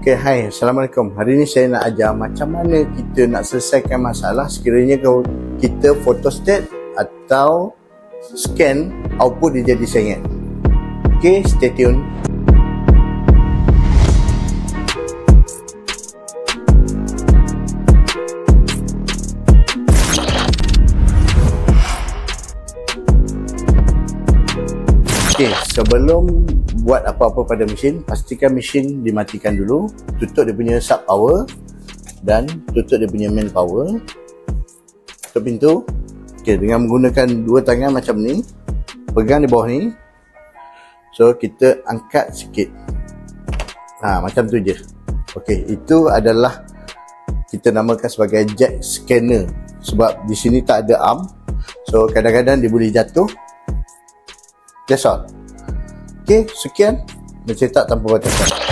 Okay, hai, Assalamualaikum. Hari ni saya nak ajar macam mana kita nak selesaikan masalah sekiranya kalau kita photostat atau scan output dia jadi sengit. Okay, stay tune. Okay, sebelum buat apa-apa pada mesin, pastikan mesin dimatikan dulu, tutup dia punya sub power dan tutup dia punya main power, tutup pintu. Okay, dengan menggunakan dua tangan macam ni, pegang di bawah ni, so kita angkat sikit, macam tu je. Okay, itu adalah kita namakan sebagai jack scanner, sebab di sini tak ada arm, so kadang-kadang dia boleh jatuh. That's all. Okay, sekian mencetak tanpa batasan.